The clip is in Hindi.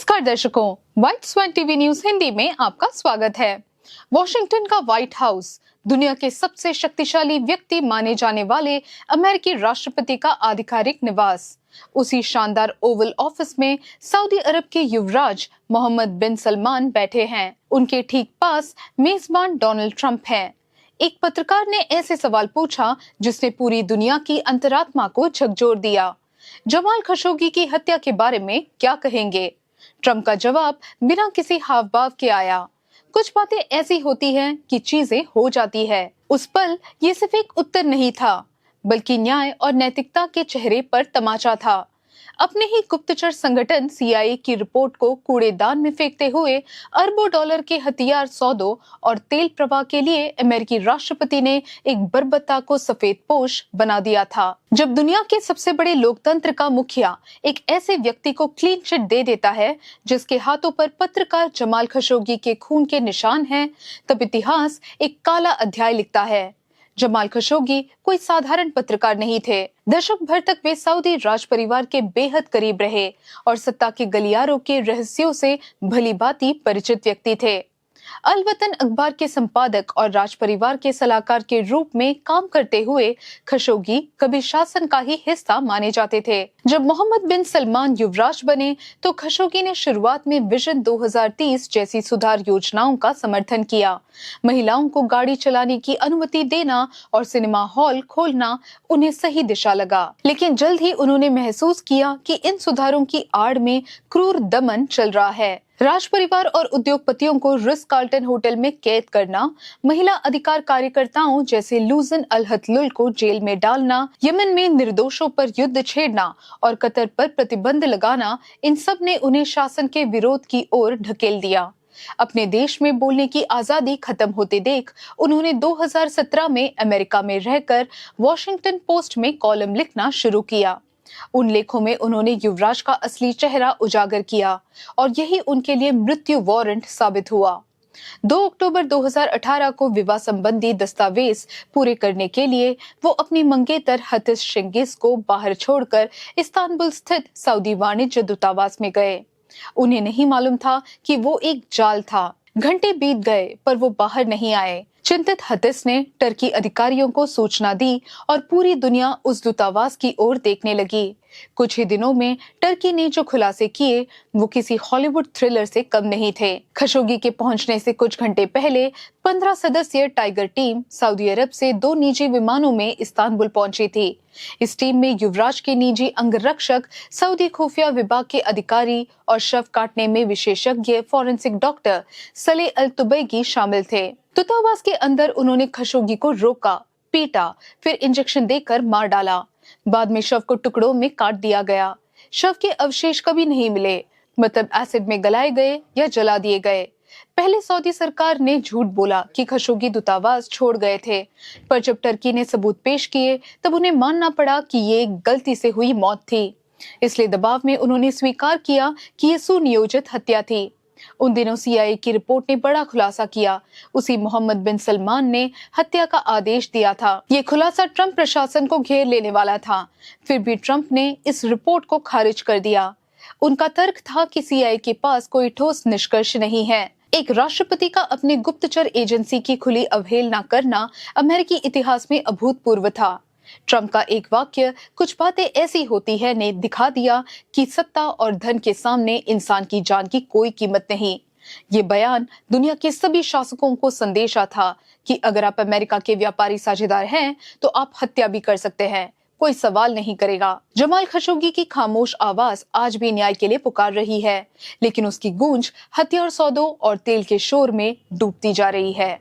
नमस्कार दर्शकों, व्हाइट स्वान टीवी न्यूज हिंदी में आपका स्वागत है। वॉशिंगटन का व्हाइट हाउस दुनिया के सबसे शक्तिशाली व्यक्ति माने जाने वाले अमेरिकी राष्ट्रपति का आधिकारिक निवास। उसी शानदार ओवल ऑफिस में सऊदी अरब के युवराज मोहम्मद बिन सलमान बैठे हैं। उनके ठीक पास मेजबान डोनाल्ड ट्रंप हैं। एक पत्रकार ने ऐसे सवाल पूछा जिसने पूरी दुनिया की अंतरात्मा को झकझोर दिया। जमाल खशोगी की हत्या के बारे में क्या कहेंगे? ट्रंप का जवाब बिना किसी हाव भाव के आया। कुछ बातें ऐसी होती हैं कि चीजें हो जाती है। उस पल ये सिर्फ एक उत्तर नहीं था, बल्कि न्याय और नैतिकता के चेहरे पर तमाचा था। अपने ही गुप्तचर संगठन CIA की रिपोर्ट को कूड़ेदान में फेंकते हुए अरबों डॉलर के हथियार सौदों और तेल प्रवाह के लिए अमेरिकी राष्ट्रपति ने एक बर्बरता को सफेद पोश बना दिया था। जब दुनिया के सबसे बड़े लोकतंत्र का मुखिया एक ऐसे व्यक्ति को क्लीन चिट दे देता है जिसके हाथों पर पत्रकार जमाल खशोगी के खून के निशान हैं, तब इतिहास एक काला अध्याय लिखता है। जमाल खशोगी कोई साधारण पत्रकार नहीं थे। दशक भर तक वे सऊदी राज परिवार के बेहद करीब रहे और सत्ता के गलियारों के रहस्यों से भलीभांति परिचित व्यक्ति थे। अल वतन अखबार के संपादक और राज परिवार के सलाहकार के रूप में काम करते हुए खशोगी कभी शासन का ही हिस्सा माने जाते थे। जब मोहम्मद बिन सलमान युवराज बने तो खशोगी ने शुरुआत में विजन 2030 जैसी सुधार योजनाओं का समर्थन किया। महिलाओं को गाड़ी चलाने की अनुमति देना और सिनेमा हॉल खोलना उन्हें सही दिशा लगा, लेकिन जल्द ही उन्होंने महसूस किया कि इन सुधारों की आड़ में क्रूर दमन चल रहा है। राज परिवार और उद्योगपतियों को रिट्ज कार्ल्टन होटल में कैद करना, महिला अधिकार कार्यकर्ताओं जैसे लूजन अल हथलुल को जेल में डालना, यमन में निर्दोषों पर युद्ध छेड़ना और कतर पर प्रतिबंध लगाना, इन सब ने उन्हें शासन के विरोध की ओर ढकेल दिया। अपने देश में बोलने की आजादी खत्म होते देख उन्होंने 2017 में अमेरिका में रहकर वॉशिंगटन पोस्ट में कॉलम लिखना शुरू किया। उन लेखों में उन्होंने युवराज का असली चेहरा उजागर किया और यही उनके लिए मृत्यु वारंट साबित हुआ। 2 अक्टूबर 2018 को विवाह संबंधी दस्तावेज पूरे करने के लिए वो अपनी मंगेतर हतिस शिंगिस को बाहर छोड़कर इस्तांबुल स्थित सऊदी वाणिज्य दूतावास में गए। उन्हें नहीं मालूम था कि वो एक जाल था। घंटे बीत गए पर वो बाहर नहीं आए। चिंतित हतिस ने टर्की अधिकारियों को सूचना दी और पूरी दुनिया उस दूतावास की ओर देखने लगी। कुछ ही दिनों में टर्की ने जो खुलासे किए वो किसी हॉलीवुड थ्रिलर से कम नहीं थे। खशोगी के पहुंचने से कुछ घंटे पहले 15 सदस्यीय टाइगर टीम सऊदी अरब से 2 निजी विमानों में इस्तांबुल पहुंची थी। इस टीम में युवराज के निजी अंगरक्षक, सऊदी खुफिया विभाग के अधिकारी और शव काटने में विशेषज्ञ फॉरेंसिक डॉक्टर सले अल तुबैगी शामिल थे। दूतावास के अंदर उन्होंने खशोगी को रोका, पीटा, फिर इंजेक्शन देकर मार डाला। बाद में शव को टुकड़ों में काट दिया गया। शव के अवशेष कभी नहीं मिले, मतलब एसिड में गलाए गए या जला दिए गए। पहले सऊदी सरकार ने झूठ बोला कि खशोगी दूतावास छोड़ गए थे, पर जब टर्की ने सबूत पेश किए तब उन्हें मानना पड़ा कि ये एक गलती से हुई मौत थी। इसलिए दबाव में उन्होंने स्वीकार किया कि ये सुनियोजित हत्या थी। उन दिनों CIA की रिपोर्ट ने बड़ा खुलासा किया। उसी मोहम्मद बिन सलमान ने हत्या का आदेश दिया था। ये खुलासा ट्रंप प्रशासन को घेर लेने वाला था, फिर भी ट्रंप ने इस रिपोर्ट को खारिज कर दिया। उनका तर्क था कि CIA के पास कोई ठोस निष्कर्ष नहीं है। एक राष्ट्रपति का अपने गुप्तचर एजेंसी की खुली अवहेलना करना अमेरिकी इतिहास में अभूतपूर्व था। ट्रंप का एक वाक्य "कुछ बातें ऐसी होती है" ने दिखा दिया कि सत्ता और धन के सामने इंसान की जान की कोई कीमत नहीं। ये बयान दुनिया के सभी शासकों को संदेशा था कि अगर आप अमेरिका के व्यापारी साझेदार हैं तो आप हत्या भी कर सकते हैं, कोई सवाल नहीं करेगा। जमाल खशोगी की खामोश आवाज आज भी न्याय के लिए पुकार रही है, लेकिन उसकी गूंज हथियार सौदों और तेल के शोर में डूबती जा रही है।